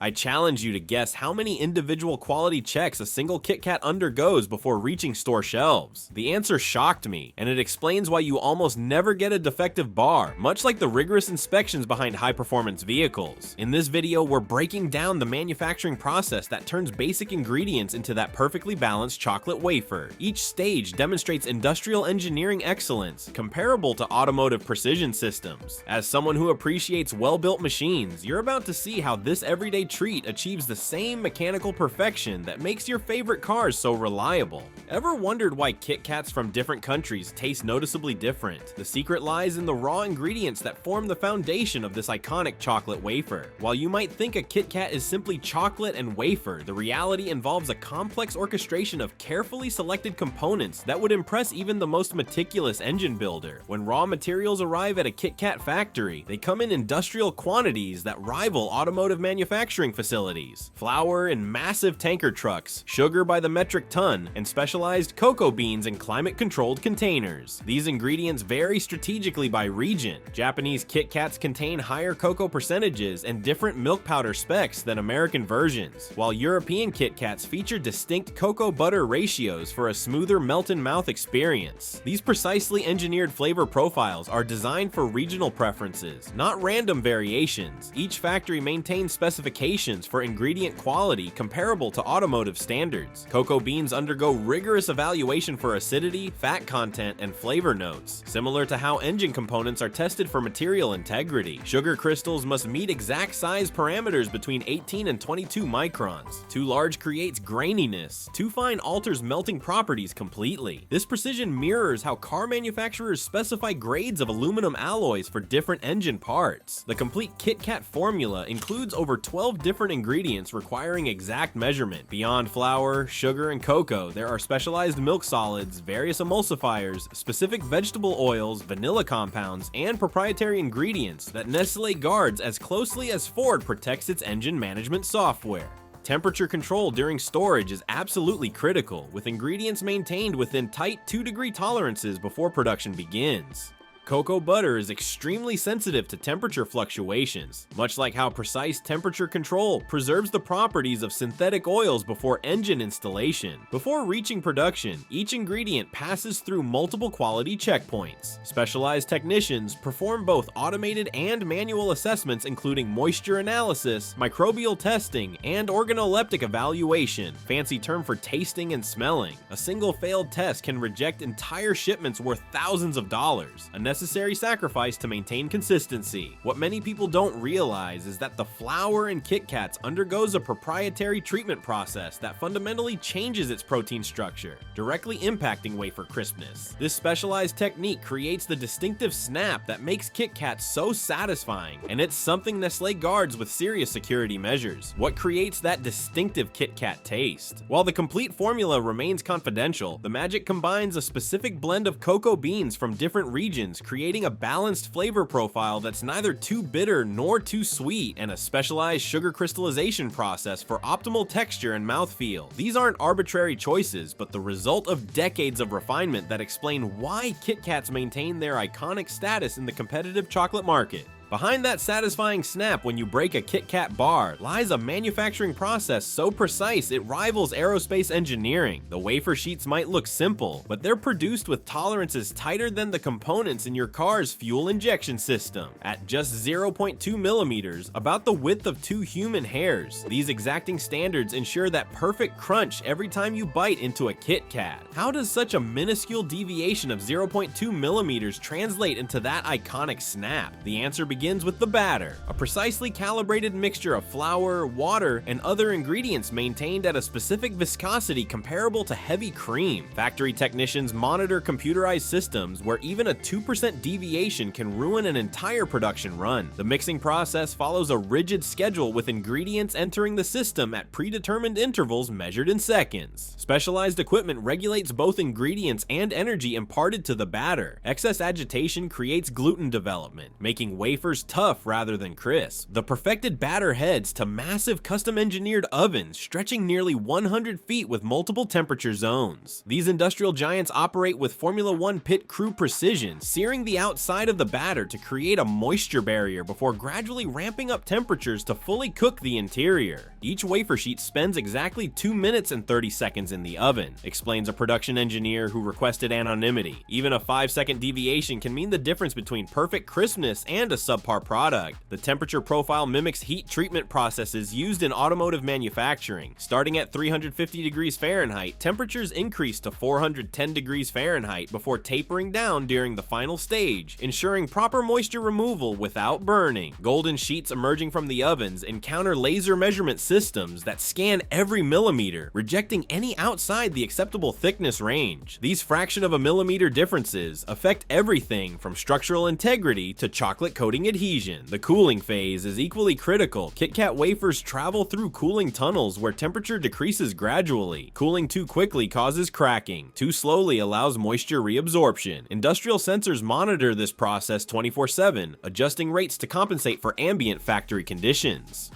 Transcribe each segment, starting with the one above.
I challenge you to guess how many individual quality checks a single KitKat undergoes before reaching store shelves. The answer shocked me, and it explains why you almost never get a defective bar, much like the rigorous inspections behind high-performance vehicles. In this video, we're breaking down the manufacturing process that turns basic ingredients into that perfectly balanced chocolate wafer. Each stage demonstrates industrial engineering excellence, comparable to automotive precision systems. As someone who appreciates well-built machines, you're about to see how this everyday treat achieves the same mechanical perfection that makes your favorite cars so reliable. Ever wondered why KitKats from different countries taste noticeably different? The secret lies in the raw ingredients that form the foundation of this iconic chocolate wafer. While you might think a KitKat is simply chocolate and wafer, the reality involves a complex orchestration of carefully selected components that would impress even the most meticulous engine builder. When raw materials arrive at a KitKat factory, they come in industrial quantities that rival automotive manufacturing facilities. Flour in massive tanker trucks, sugar by the metric ton, and specialized cocoa beans in climate-controlled containers. These ingredients vary strategically by region. Japanese KitKats contain higher cocoa percentages and different milk powder specs than American versions, while European KitKats feature distinct cocoa butter ratios for a smoother melt-in-mouth experience. These precisely engineered flavor profiles are designed for regional preferences, not random variations. Each factory maintains specifications for ingredient quality comparable to automotive standards. Cocoa beans undergo rigorous evaluation for acidity, fat content, and flavor notes, similar to how engine components are tested for material integrity. Sugar crystals must meet exact size parameters between 18 and 22 microns. Too large creates graininess, too fine alters melting properties completely. This precision mirrors how car manufacturers specify grades of aluminum alloys for different engine parts. The complete KitKat formula includes over 12 different ingredients requiring exact measurement. Beyond flour, sugar, and cocoa, there are specialized milk solids, various emulsifiers, specific vegetable oils, vanilla compounds, and proprietary ingredients that Nestlé guards as closely as Ford protects its engine management software. Temperature control during storage is absolutely critical, with ingredients maintained within tight 2-degree tolerances before production begins. Cocoa butter is extremely sensitive to temperature fluctuations, much like how precise temperature control preserves the properties of synthetic oils before engine installation. Before reaching production, each ingredient passes through multiple quality checkpoints. Specialized technicians perform both automated and manual assessments including moisture analysis, microbial testing, and organoleptic evaluation, fancy term for tasting and smelling. A single failed test can reject entire shipments worth thousands of dollars. A necessary sacrifice to maintain consistency. What many people don't realize is that the flour in KitKats undergoes a proprietary treatment process that fundamentally changes its protein structure, directly impacting wafer crispness. This specialized technique creates the distinctive snap that makes KitKats so satisfying, and it's something Nestlé guards with serious security measures. What creates that distinctive KitKat taste? While the complete formula remains confidential, the magic combines a specific blend of cocoa beans from different regions, creating a balanced flavor profile that's neither too bitter nor too sweet, and a specialized sugar crystallization process for optimal texture and mouthfeel. These aren't arbitrary choices, but the result of decades of refinement that explain why KitKats maintain their iconic status in the competitive chocolate market. Behind that satisfying snap when you break a KitKat bar lies a manufacturing process so precise it rivals aerospace engineering. The wafer sheets might look simple, but they're produced with tolerances tighter than the components in your car's fuel injection system. At just 0.2 millimeters, about the width of 2 human hairs, these exacting standards ensure that perfect crunch every time you bite into a KitKat. How does such a minuscule deviation of 0.2 millimeters translate into that iconic snap? The answer begins with the batter, a precisely calibrated mixture of flour, water, and other ingredients maintained at a specific viscosity comparable to heavy cream. Factory technicians monitor computerized systems where even a 2% deviation can ruin an entire production run. The mixing process follows a rigid schedule with ingredients entering the system at predetermined intervals measured in seconds. Specialized equipment regulates both ingredients and energy imparted to the batter. Excess agitation creates gluten development, making wafers wafers tough rather than crisp. The perfected batter heads to massive custom-engineered ovens stretching nearly 100 feet with multiple temperature zones. These industrial giants operate with Formula One pit crew precision, searing the outside of the batter to create a moisture barrier before gradually ramping up temperatures to fully cook the interior. Each wafer sheet spends exactly 2 minutes and 30 seconds in the oven, explains a production engineer who requested anonymity. Even a 5-second deviation can mean the difference between perfect crispness and a subpar product. The temperature profile mimics heat treatment processes used in automotive manufacturing. Starting at 350 degrees Fahrenheit, temperatures increase to 410 degrees Fahrenheit before tapering down during the final stage, ensuring proper moisture removal without burning. Golden sheets emerging from the ovens encounter laser measurement systems that scan every millimeter, rejecting any outside the acceptable thickness range. These fraction of a millimeter differences affect everything from structural integrity to chocolate coating adhesion. The cooling phase is equally critical. KitKat wafers travel through cooling tunnels where temperature decreases gradually. Cooling too quickly causes cracking. Too slowly allows moisture reabsorption. Industrial sensors monitor this process 24/7, adjusting rates to compensate for ambient factory conditions.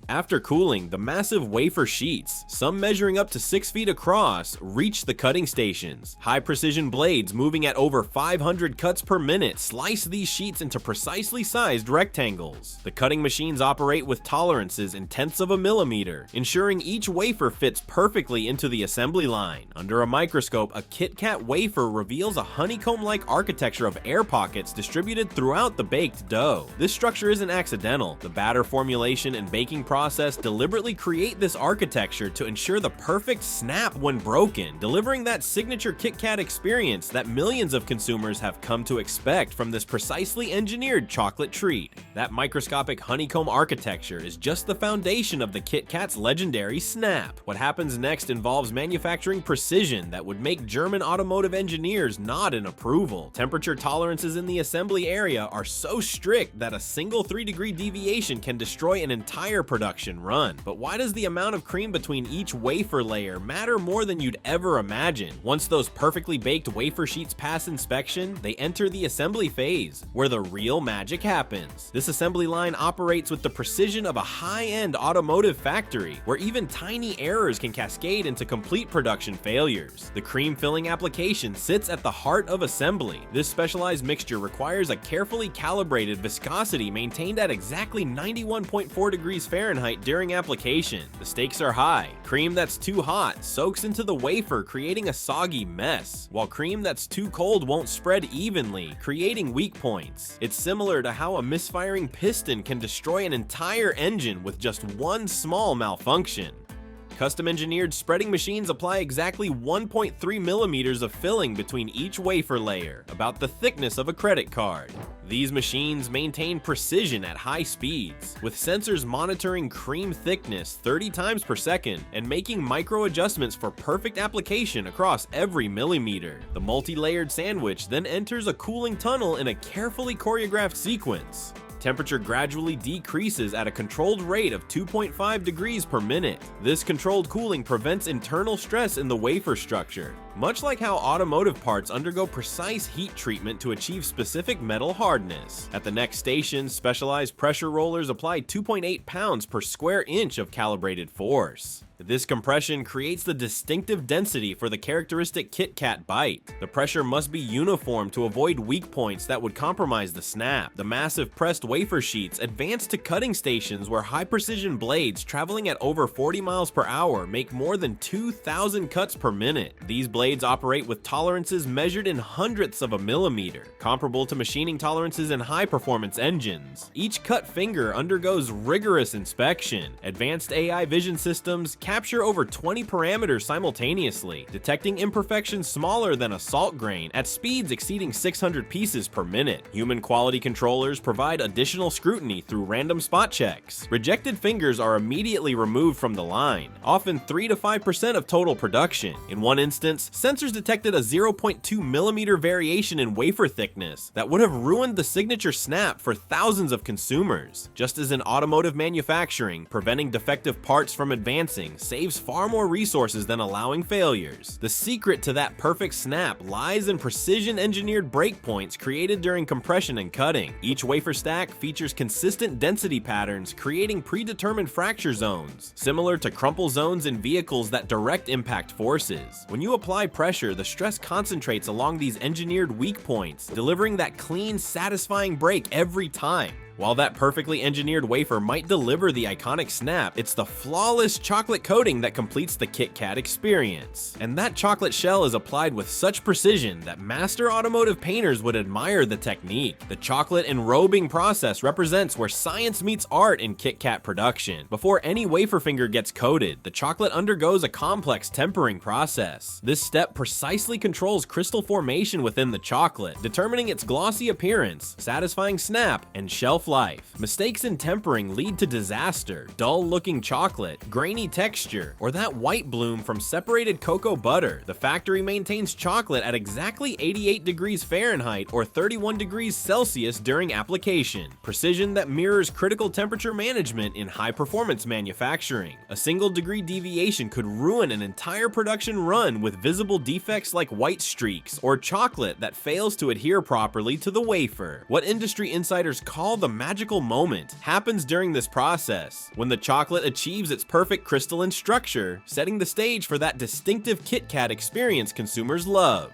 After cooling, the massive wafer sheets, some measuring up to 6 feet across, reach the cutting stations. High-precision blades moving at over 500 cuts per minute slice these sheets into precisely sized rectangles. The cutting machines operate with tolerances in tenths of a millimeter, ensuring each wafer fits perfectly into the assembly line. Under a microscope, a KitKat wafer reveals a honeycomb-like architecture of air pockets distributed throughout the baked dough. This structure isn't accidental. The batter formulation and baking process deliberately create this architecture to ensure the perfect snap when broken, delivering that signature KitKat experience that millions of consumers have come to expect from this precisely engineered chocolate treat. That microscopic honeycomb architecture is just the foundation of the KitKat's legendary snap. What happens next involves manufacturing precision that would make German automotive engineers nod in approval. Temperature tolerances in the assembly area are so strict that a single 3-degree deviation can destroy an entire production run. But why does the amount of cream between each wafer layer matter more than you'd ever imagine? Once those perfectly baked wafer sheets pass inspection, they enter the assembly phase, where the real magic happens. This assembly line operates with the precision of a high-end automotive factory, where even tiny errors can cascade into complete production failures. The cream filling application sits at the heart of assembly. This specialized mixture requires a carefully calibrated viscosity maintained at exactly 91.4 degrees Fahrenheit during application. The stakes are high. Cream that's too hot soaks into the wafer, creating a soggy mess, while cream that's too cold won't spread evenly, creating weak points. It's similar to how a misfiring piston can destroy an entire engine with just one small malfunction. Custom-engineered spreading machines apply exactly 1.3 millimeters of filling between each wafer layer, about the thickness of a credit card. These machines maintain precision at high speeds, with sensors monitoring cream thickness 30 times per second and making micro adjustments for perfect application across every millimeter. The multi-layered sandwich then enters a cooling tunnel in a carefully choreographed sequence. Temperature gradually decreases at a controlled rate of 2.5 degrees per minute. This controlled cooling prevents internal stress in the wafer structure, much like how automotive parts undergo precise heat treatment to achieve specific metal hardness. At the next station, specialized pressure rollers apply 2.8 pounds per square inch of calibrated force. This compression creates the distinctive density for the characteristic KitKat bite. The pressure must be uniform to avoid weak points that would compromise the snap. The massive pressed wafer sheets advance to cutting stations where high-precision blades traveling at over 40 miles per hour make more than 2,000 cuts per minute. These blades operate with tolerances measured in hundredths of a millimeter, comparable to machining tolerances in high-performance engines. Each cut finger undergoes rigorous inspection. Advanced AI vision systems capture over 20 parameters simultaneously, detecting imperfections smaller than a salt grain at speeds exceeding 600 pieces per minute. Human quality controllers provide additional scrutiny through random spot checks. Rejected fingers are immediately removed from the line, often 3 to 5% of total production. In one instance, Sensors detected a 0.2mm variation in wafer thickness that would have ruined the signature snap for thousands of consumers. Just as in automotive manufacturing, preventing defective parts from advancing saves far more resources than allowing failures. The secret to that perfect snap lies in precision-engineered breakpoints created during compression and cutting. Each wafer stack features consistent density patterns, creating predetermined fracture zones, similar to crumple zones in vehicles that direct impact forces. When you apply pressure, the stress concentrates along these engineered weak points, delivering that clean, satisfying break every time. While that perfectly engineered wafer might deliver the iconic snap, it's the flawless chocolate coating that completes the KitKat experience. And that chocolate shell is applied with such precision that master automotive painters would admire the technique. The chocolate enrobing process represents where science meets art in KitKat production. Before any wafer finger gets coated, the chocolate undergoes a complex tempering process. This step precisely controls crystal formation within the chocolate, determining its glossy appearance, satisfying snap, and shelf life. Mistakes in tempering lead to disaster, dull-looking chocolate, grainy texture, or that white bloom from separated cocoa butter. The factory maintains chocolate at exactly 88 degrees Fahrenheit or 31 degrees Celsius during application, precision that mirrors critical temperature management in high-performance manufacturing. A single degree deviation could ruin an entire production run with visible defects like white streaks or chocolate that fails to adhere properly to the wafer. What industry insiders call the magical moment happens during this process, when the chocolate achieves its perfect crystalline structure, setting the stage for that distinctive KitKat experience consumers love.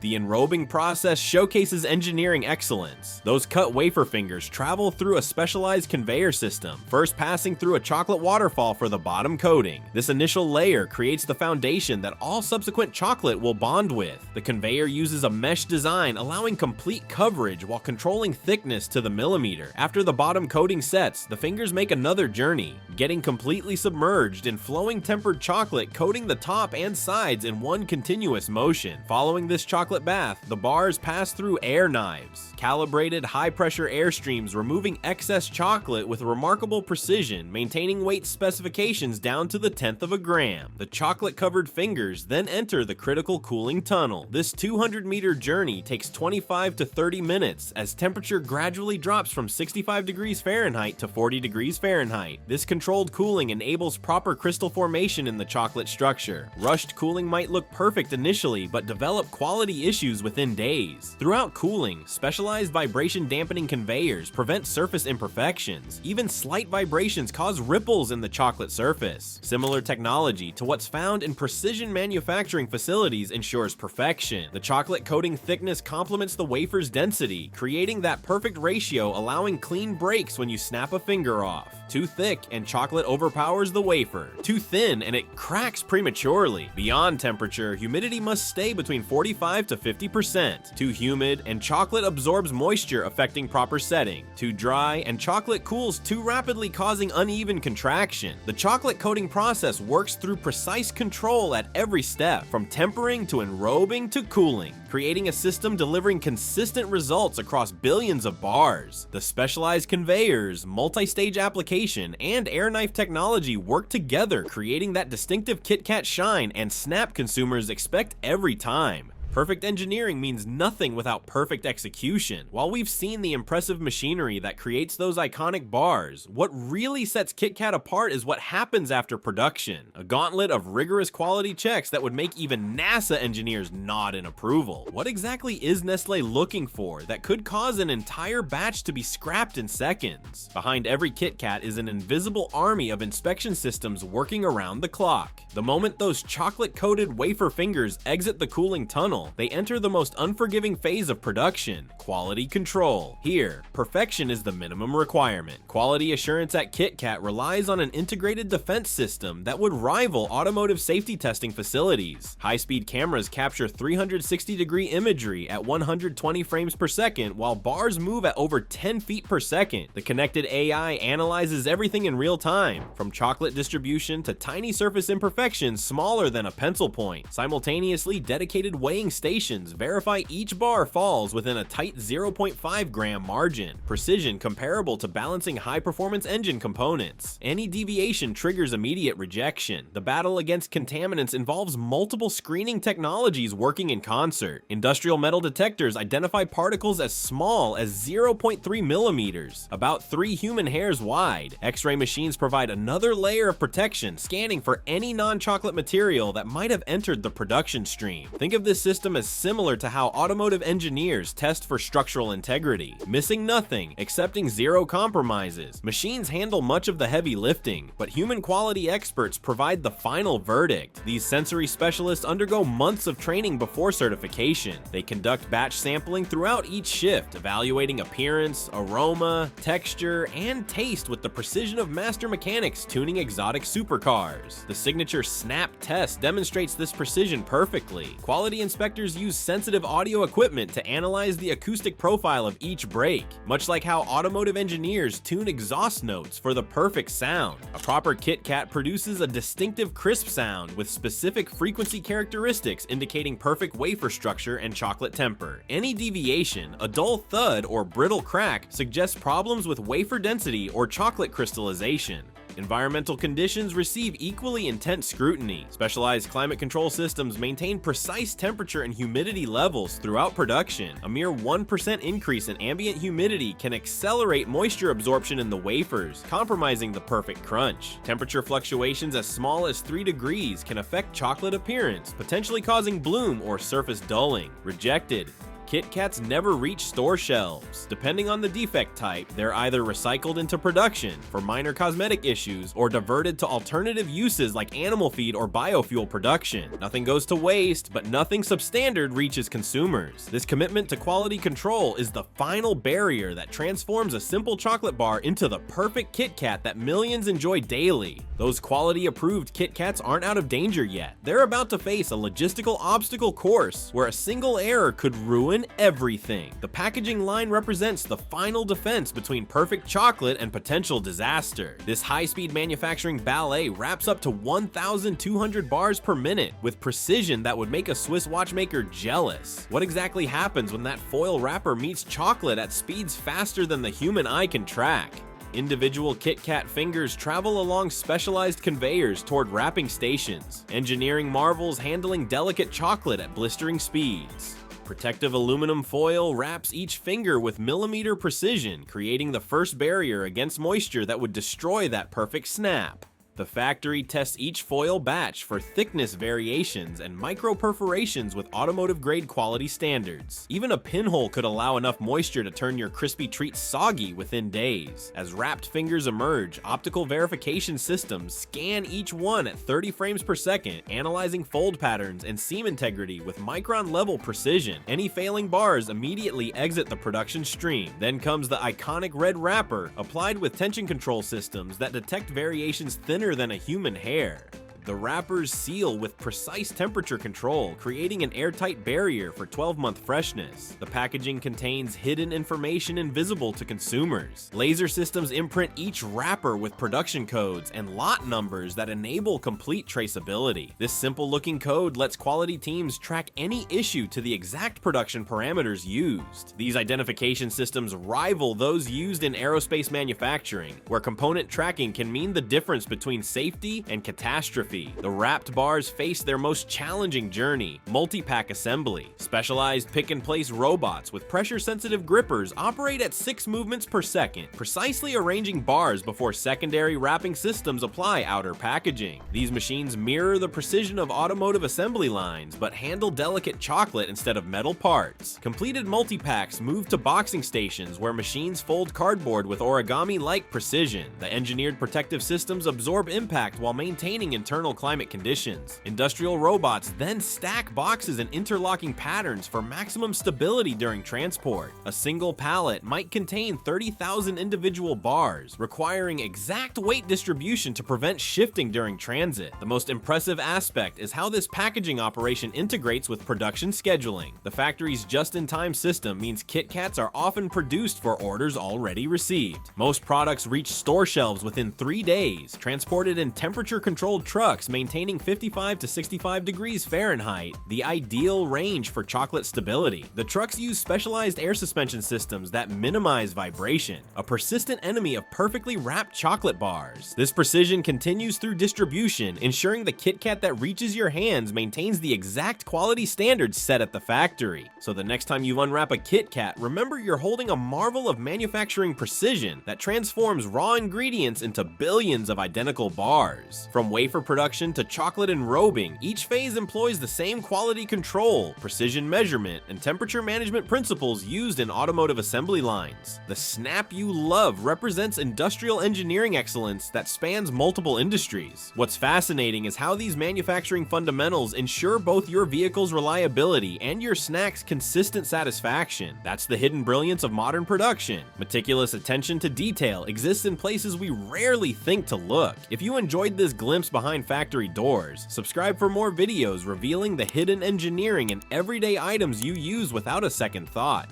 The enrobing process showcases engineering excellence. Those cut wafer fingers travel through a specialized conveyor system, first passing through a chocolate waterfall for the bottom coating. This initial layer creates the foundation that all subsequent chocolate will bond with. The conveyor uses a mesh design, allowing complete coverage while controlling thickness to the millimeter. After the bottom coating sets, the fingers make another journey, getting completely submerged in flowing tempered chocolate, coating the top and sides in one continuous motion. Following this chocolate bath, the bars pass through air knives, calibrated high-pressure air streams removing excess chocolate with remarkable precision, maintaining weight specifications down to the 10th of a gram. The chocolate-covered fingers then enter the critical cooling tunnel. This 200-meter journey takes 25 to 30 minutes as temperature gradually drops from 65 degrees Fahrenheit to 40 degrees Fahrenheit. This controlled cooling enables proper crystal formation in the chocolate structure. Rushed cooling might look perfect initially, but develop quality issues within days. Throughout cooling, specialized vibration dampening conveyors prevent surface imperfections. Even slight vibrations cause ripples in the chocolate surface. Similar technology to what's found in precision manufacturing facilities ensures perfection. The chocolate coating thickness complements the wafer's density, creating that perfect ratio, allowing clean breaks when you snap a finger off. Too thick and chocolate overpowers the wafer. Too thin and it cracks prematurely. Beyond temperature, humidity must stay between 45 to 50%. Too humid and chocolate absorbs moisture, affecting proper setting. Too dry and chocolate cools too rapidly, causing uneven contraction. The chocolate coating process works through precise control at every step, from tempering to enrobing to cooling, creating a system delivering consistent results across billions of bars. The specialized conveyors, multi-stage application, and air knife technology work together, creating that distinctive KitKat shine and snap consumers expect every time. Perfect engineering means nothing without perfect execution. While we've seen the impressive machinery that creates those iconic bars, what really sets KitKat apart is what happens after production. A gauntlet of rigorous quality checks that would make even NASA engineers nod in approval. What exactly is Nestle looking for that could cause an entire batch to be scrapped in seconds? Behind every KitKat is an invisible army of inspection systems working around the clock. The moment those chocolate-coated wafer fingers exit the cooling tunnel, they enter the most unforgiving phase of production: quality control. Here, perfection is the minimum requirement. Quality assurance at KitKat relies on an integrated defense system that would rival automotive safety testing facilities. High-speed cameras capture 360-degree imagery at 120 frames per second, while bars move at over 10 feet per second. The connected AI analyzes everything in real time, from chocolate distribution to tiny surface imperfections smaller than a pencil point. Simultaneously, dedicated weighing stations verify each bar falls within a tight 0.5 gram margin, precision comparable to balancing high-performance engine components. Any deviation triggers immediate rejection. The battle against contaminants involves multiple screening technologies working in concert. Industrial metal detectors identify particles as small as 0.3 millimeters, about 3 human hairs wide. X-ray machines provide another layer of protection, scanning for any non-chocolate material that might have entered the production stream. Think of this system as similar to how automotive engineers test for structural integrity, missing nothing, accepting zero compromises. Machines handle much of the heavy lifting, but human quality experts provide the final verdict. These sensory specialists undergo months of training before certification. They conduct batch sampling throughout each shift, evaluating appearance, aroma, texture, and taste with the precision of master mechanics tuning exotic supercars. The signature snap test demonstrates this precision perfectly. Quality inspectors use sensitive audio equipment to analyze the acoustic profile of each brake, much like how automotive engineers tune exhaust notes for the perfect sound. A proper KitKat produces a distinctive crisp sound with specific frequency characteristics indicating perfect wafer structure and chocolate temper. Any deviation, a dull thud or brittle crack, suggests problems with wafer density or chocolate crystallization. Environmental conditions receive equally intense scrutiny. Specialized climate control systems maintain precise temperature and humidity levels throughout production. A mere 1% increase in ambient humidity can accelerate moisture absorption in the wafers, compromising the perfect crunch. Temperature fluctuations as small as 3 degrees can affect chocolate appearance, potentially causing bloom or surface dulling. Rejected. KitKats never reach store shelves. Depending on the defect type, they're either recycled into production for minor cosmetic issues or diverted to alternative uses like animal feed or biofuel production. Nothing goes to waste, but nothing substandard reaches consumers. This commitment to quality control is the final barrier that transforms a simple chocolate bar into the perfect KitKat that millions enjoy daily. Those quality-approved KitKats aren't out of danger yet. They're about to face a logistical obstacle course where a single error could ruin everything. The packaging line represents the final defense between perfect chocolate and potential disaster. This high-speed manufacturing ballet wraps up to 1,200 bars per minute with precision that would make a Swiss watchmaker jealous. What exactly happens when that foil wrapper meets chocolate at speeds faster than the human eye can track? Individual KitKat fingers travel along specialized conveyors toward wrapping stations, engineering marvels handling delicate chocolate at blistering speeds. Protective aluminum foil wraps each finger with millimeter precision, creating the first barrier against moisture that would destroy that perfect snap. The factory tests each foil batch for thickness variations and micro perforations with automotive-grade quality standards. Even a pinhole could allow enough moisture to turn your crispy treat soggy within days. As wrapped fingers emerge, optical verification systems scan each one at 30 frames per second, analyzing fold patterns and seam integrity with micron-level precision. Any failing bars immediately exit the production stream. Then comes the iconic red wrapper, applied with tension control systems that detect variations thinner than a human hair. The wrappers seal with precise temperature control, creating an airtight barrier for 12-month freshness. The packaging contains hidden information invisible to consumers. Laser systems imprint each wrapper with production codes and lot numbers that enable complete traceability. This simple-looking code lets quality teams track any issue to the exact production parameters used. These identification systems rival those used in aerospace manufacturing, where component tracking can mean the difference between safety and catastrophe. The wrapped bars face their most challenging journey, multi-pack assembly. Specialized pick-and-place robots with pressure-sensitive grippers operate at 6 movements per second, precisely arranging bars before secondary wrapping systems apply outer packaging. These machines mirror the precision of automotive assembly lines, but handle delicate chocolate instead of metal parts. Completed multi-packs move to boxing stations where machines fold cardboard with origami-like precision. The engineered protective systems absorb impact while maintaining internal climate conditions. Industrial robots then stack boxes in interlocking patterns for maximum stability during transport. A single pallet might contain 30,000 individual bars, requiring exact weight distribution to prevent shifting during transit. The most impressive aspect is how this packaging operation integrates with production scheduling. The factory's just-in-time system means KitKats are often produced for orders already received. Most products reach store shelves within 3 days, transported in temperature-controlled trucks trucks, maintaining 55 to 65 degrees Fahrenheit, the ideal range for chocolate stability. The trucks use specialized air suspension systems that minimize vibration, a persistent enemy of perfectly wrapped chocolate bars. This precision continues through distribution, ensuring the KitKat that reaches your hands maintains the exact quality standards set at the factory. So the next time you unwrap a KitKat, remember you're holding a marvel of manufacturing precision that transforms raw ingredients into billions of identical bars. From wafer production to chocolate enrobing, each phase employs the same quality control, precision measurement, and temperature management principles used in automotive assembly lines. The snap you love represents industrial engineering excellence that spans multiple industries. What's fascinating is how these manufacturing fundamentals ensure both your vehicle's reliability and your snack's consistent satisfaction. That's the hidden brilliance of modern production. Meticulous attention to detail exists in places we rarely think to look. If you enjoyed this glimpse behind factory doors, subscribe for more videos revealing the hidden engineering in everyday items you use without a second thought.